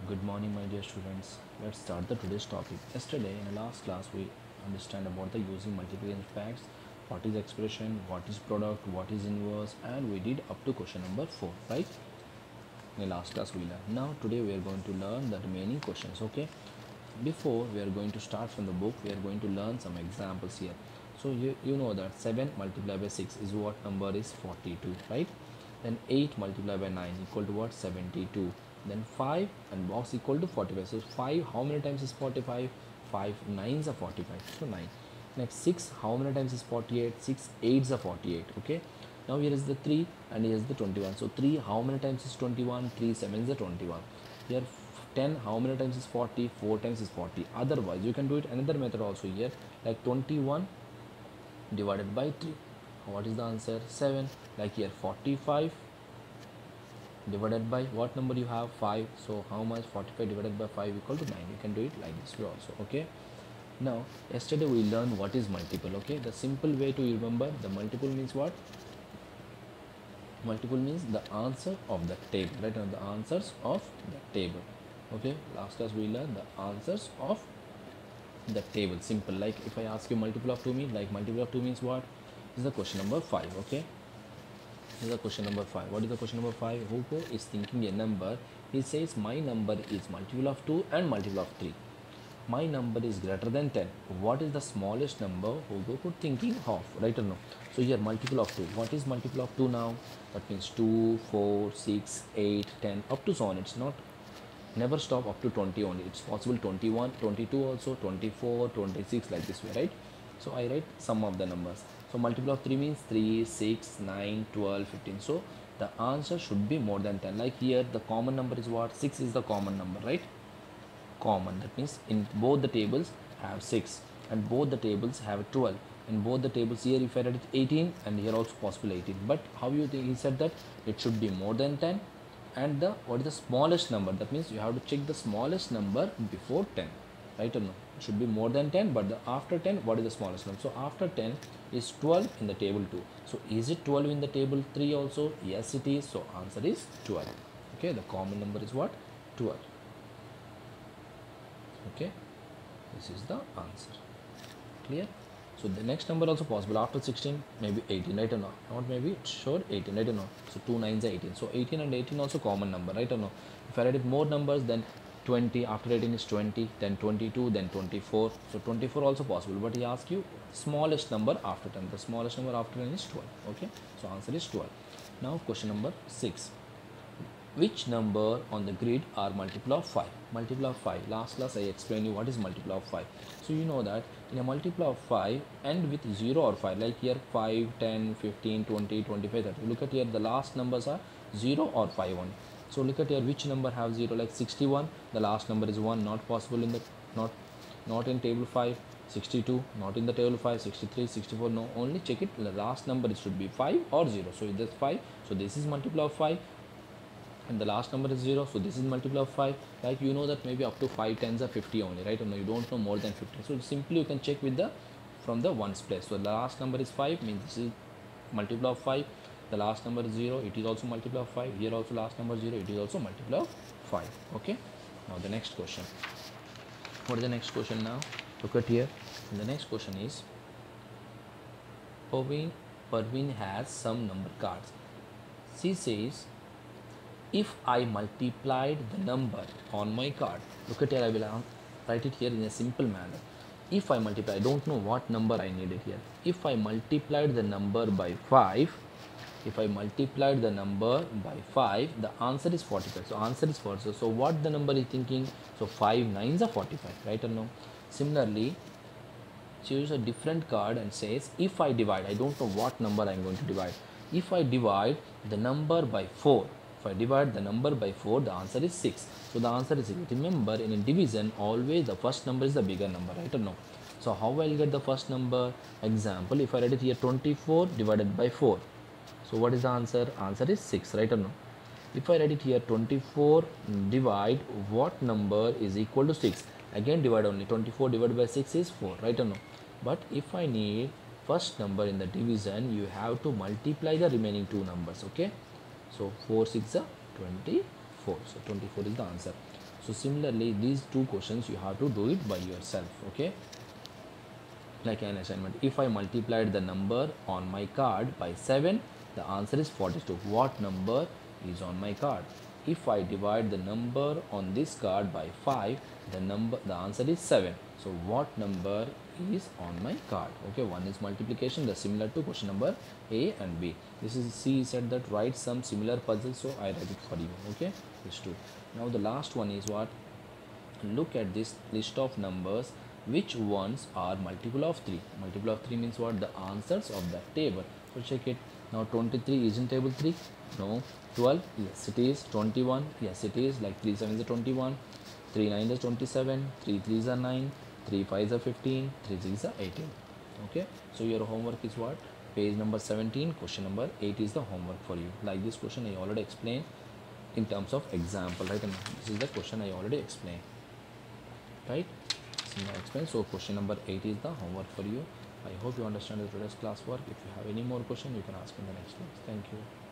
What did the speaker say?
Good morning, my dear students. Let's start the today's topic. Yesterday, in the last class, we understand about the using multiplication facts, what is expression, what is product, what is inverse, and we did up to question number 4, right? In the last class, we learned. Now, today we are going to learn the remaining questions. Okay. Before we are going to start from the book, we are going to learn some examples here. So you know that 7 multiplied by 6 is what number is 42, right? Then 8 multiplied by 9 equal to what? 72. Then 5 and box equal to 45. So 5 how many times is 45? 5 nines are 45. So 9. Next 6 how many times is 48? 6 eights are 48. Okay. Now here is the 3 and here is the 21. So 3 how many times is 21? 3 sevens are 21. Here 10 how many times is 40? 4 times is 40. Otherwise you can do it another method also here, like 21 divided by 3. What is the answer? 7. Like here 45 divided by what number you have? 5. So how much? 45 divided by 5 equal to 9. You can do it like this way also. Okay. Now yesterday we learned what is multiple. Okay, the simple way to remember the multiple means what? Multiple means the answer of the table, right? Now the answers of the table. Okay, last class we learned the answers of the table. Simple. Like if I ask you multiple of 2 means, like multiple of 2 means what? This is the question number 5. Okay, this is the question number 5. What is the question number 5? Hugo is thinking a number. He says my number is multiple of 2 and multiple of 3. My number is greater than 10. What is the smallest number Hugo could thinking of? Right or no? So here multiple of 2. What is multiple of 2 now? That means 2, 4, 6, 8, 10 up to so on. It's not never stop up to 20 only. It's possible 21, 22 also, 24, 26 like this way, right? So I write sum of the numbers. So multiple of 3 means 3, 6, 9, 12, 15. So the answer should be more than 10. Like here the common number is what? 6 is the common number, right? Common, that means in both the tables have 6 and both the tables have 12. In both the tables here if I write it 18 and here also possible 18. But how you think? He said that it should be more than 10 and the what is the smallest number? That means you have to check the smallest number before 10, right or no? It should be more than 10, but the after 10 what is the smallest number? So after 10 is 12 in the table 2. So is it 12 in the table 3 also? Yes it is. So answer is 12. Okay, the common number is what? 12. Okay, this is the answer. Clear? So the next number also possible after 16, maybe 18, right or no? Not maybe, sure 18, right or no? So 2 nines are 18. So 18 and 18 also common number, right or no? If I write it more numbers, then 20, after 18 is 20, then 22, then 24. So 24 also possible, but he asks you smallest number after 10. The smallest number after 10 is 12. Okay, so answer is 12. Now question number 6. Which number on the grid are multiple of 5? Multiple of 5. Last class I explained you what is multiple of 5. So you know that in a multiple of 5 end with 0 or 5. Like here 5, 10, 15, 20, 25, 30. Look at here the last numbers are 0 or 5 only. So look at here which number have 0, like 61. The last number is 1. Not possible in the not in table 5. 62 not in the table 5. 63, 64 no. Only check it. The last number it should be 5 or 0. So it is 5. So this is multiple of 5. And the last number is 0, so this is multiple of 5. Like you know that maybe up to 5 tens are 50 only, right? Or no, you don't know more than 50. So simply you can check with the from the ones place. So the last number is 5, means this is multiple of 5. The last number is 0, it is also multiple of 5. Here also last number 0, it is also multiple of 5. Okay, now the next question. What is the next question now? Look at here. And the next question is Parveen has some number cards. She says if I multiplied the number on my card, look at here, I will write it here in a simple manner. If I multiply, I don't know what number I needed here. If I multiplied the number by 5, if I multiplied the number by 5, the answer is 45. So answer is 45. So what the number is thinking? So 5 nines are 45, right or no? Similarly, choose a different card and says if I divide, I don't know what number I am going to divide. If I divide the number by 4, if I divide the number by 4, the answer is 6. So the answer is 6. Remember, in a division, always the first number is the bigger number, right or no? So how will I get the first number? Example, if I write it here 24 divided by 4. So what is the answer? Answer is 6, right or no? If I write it here 24 divide what number is equal to 6? Again divide only. 24 divided by 6 is 4, right or no? But if I need first number in the division, you have to multiply the remaining two numbers. Okay, so 4 6 are 24. So 24 is the answer. So similarly, these two questions you have to do it by yourself. Okay, like an assignment. If I multiplied the number on my card by 7, the answer is 42. What number is on my card? If I divide the number on this card by 5, the answer is 7. So what number is on my card? Okay, one is multiplication, the similar to question number A and B. This is C said that write some similar puzzles, so I write it for you. Okay, these two. Now the last one is what? Look at this list of numbers, which ones are multiple of 3. Multiple of 3 means what? The answers of that table. So check it. Now 23 is in table 3. No. 12, yes it is. 21, yes it is. Like 3 7 is 21, 3 9 is 27, 3 3 is 9, 3 5 is 15, 3 6 is 18. Okay, so your homework is what? Page number 17, question number 8 is the homework for you. Like this question I already explained in terms of example, right? And this is the question I already explained, right? So question number 8 is the homework for you. I hope you understand the today's class work. If you have any more question, you can ask in the next class. Thank you.